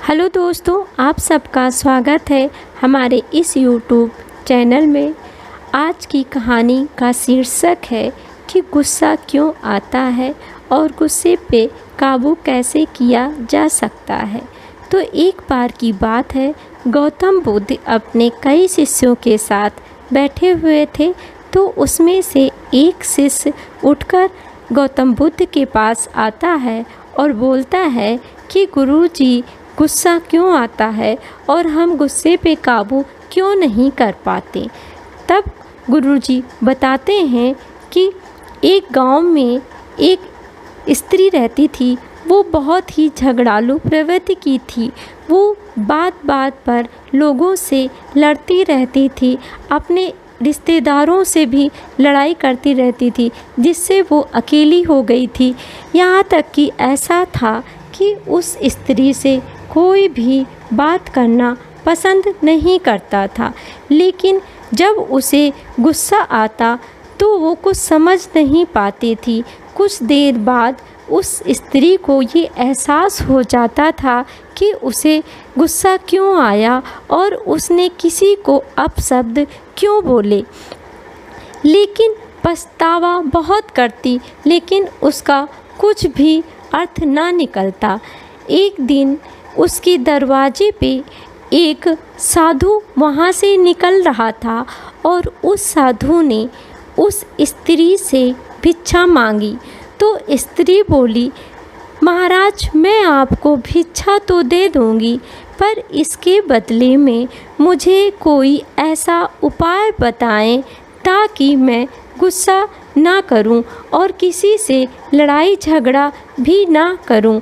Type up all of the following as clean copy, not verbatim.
Hello दोस्तों, आप सबका स्वागत है हमारे इस यूट्यूब चैनल में। आज की कहानी का शीर्षक है कि गुस्सा क्यों आता है और गुस्से पे काबू कैसे किया जा सकता है। तो एक बार की बात है, गौतम बुद्ध अपने कई शिष्यों के साथ बैठे हुए थे। तो उसमें से एक शिष्य उठकर गौतम बुद्ध के पास आता है और बोलता है कि गुरुजी, गुस्सा क्यों आता है और हम गुस्से पे काबू क्यों नहीं कर पाते। तब गुरुजी बताते हैं कि एक गांव में एक स्त्री रहती थी। वो बहुत ही झगड़ालू प्रवृत्ति की थी। वो बात बात पर लोगों से लड़ती रहती थी, अपने रिश्तेदारों से भी लड़ाई करती रहती थी, जिससे वो अकेली हो गई थी। यहाँ तक कि ऐसा था कि उस स्त्री से कोई भी बात करना पसंद नहीं करता था। लेकिन जब उसे गुस्सा आता तो वो कुछ समझ नहीं पाती थी। कुछ देर बाद उस स्त्री को ये एहसास हो जाता था कि उसे गुस्सा क्यों आया और उसने किसी को अपशब्द क्यों बोले। लेकिन पछतावा बहुत करती, लेकिन उसका कुछ भी अर्थ ना निकलता। एक दिन उसके दरवाजे पे एक साधु वहाँ से निकल रहा था और उस साधु ने उस स्त्री से भिक्षा मांगी। तो स्त्री बोली, महाराज, मैं आपको भिक्षा तो दे दूँगी, पर इसके बदले में मुझे कोई ऐसा उपाय बताएं ताकि मैं गुस्सा ना करूं और किसी से लड़ाई झगड़ा भी ना करूं।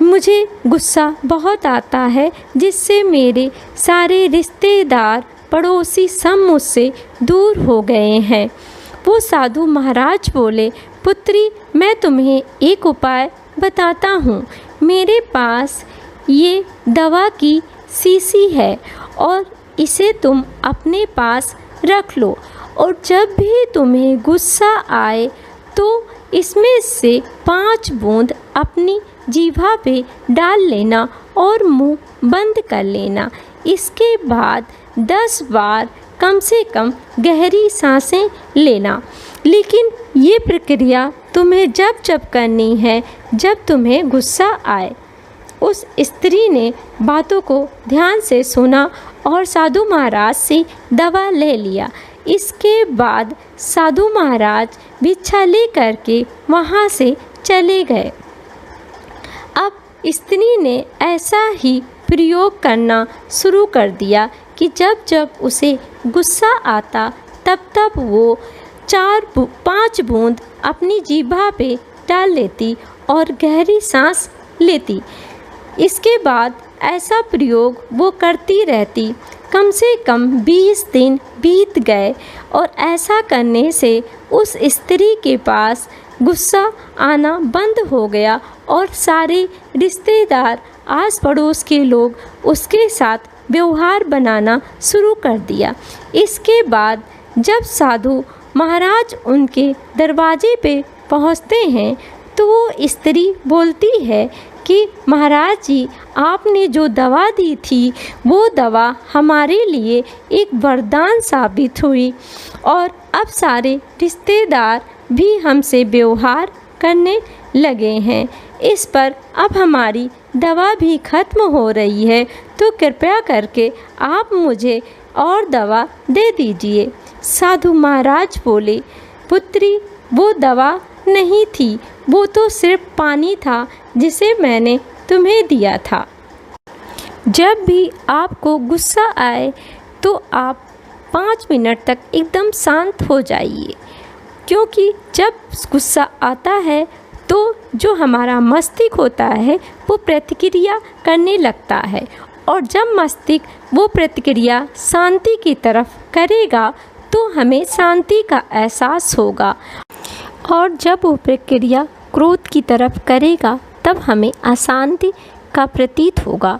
मुझे गुस्सा बहुत आता है, जिससे मेरे सारे रिश्तेदार पड़ोसी सब मुझसे दूर हो गए हैं। वो साधु महाराज बोले, पुत्री, मैं तुम्हें एक उपाय बताता हूँ। मेरे पास ये दवा की शीशी है और इसे तुम अपने पास रख लो, और जब भी तुम्हें गुस्सा आए तो इसमें से 5 बूंद अपनी जीभा पे डाल लेना और मुंह बंद कर लेना। इसके बाद 10 बार कम से कम गहरी सांसें लेना। लेकिन ये प्रक्रिया तुम्हें जब जब करनी है जब तुम्हें गुस्सा आए। उस स्त्री ने बातों को ध्यान से सुना और साधु महाराज से दवा ले लिया। इसके बाद साधु महाराज भिक्षा ले करके वहाँ से चले गए। अब स्त्री ने ऐसा ही प्रयोग करना शुरू कर दिया कि जब जब उसे गुस्सा आता तब तब वो 5 बूंद अपनी जीभा पे डाल लेती और गहरी सांस लेती। इसके बाद ऐसा प्रयोग वो करती रहती। कम से कम 20 दिन बीत गए और ऐसा करने से उस स्त्री के पास गुस्सा आना बंद हो गया और सारे रिश्तेदार, आस पड़ोस के लोग उसके साथ व्यवहार बनाना शुरू कर दिया। इसके बाद जब साधु महाराज उनके दरवाजे पे पहुँचते हैं तो वो स्त्री बोलती है कि महाराज जी, आपने जो दवा दी थी वो दवा हमारे लिए एक वरदान साबित हुई और अब सारे रिश्तेदार भी हमसे व्यवहार करने लगे हैं। इस पर अब हमारी दवा भी खत्म हो रही है, तो कृपया करके आप मुझे और दवा दे दीजिए। साधु महाराज बोले, पुत्री, वो दवा नहीं थी, वो तो सिर्फ पानी था जिसे मैंने तुम्हें दिया था। जब भी आपको गुस्सा आए तो आप 5 मिनट तक एकदम शांत हो जाइए, क्योंकि जब गुस्सा आता है तो जो हमारा मस्तिष्क होता है वो प्रतिक्रिया करने लगता है, और जब मस्तिष्क वो प्रतिक्रिया शांति की तरफ करेगा तो हमें शांति का एहसास होगा, और जब वो प्रक्रिया क्रोध की तरफ करेगा तब हमें अशांति का प्रतीत होगा।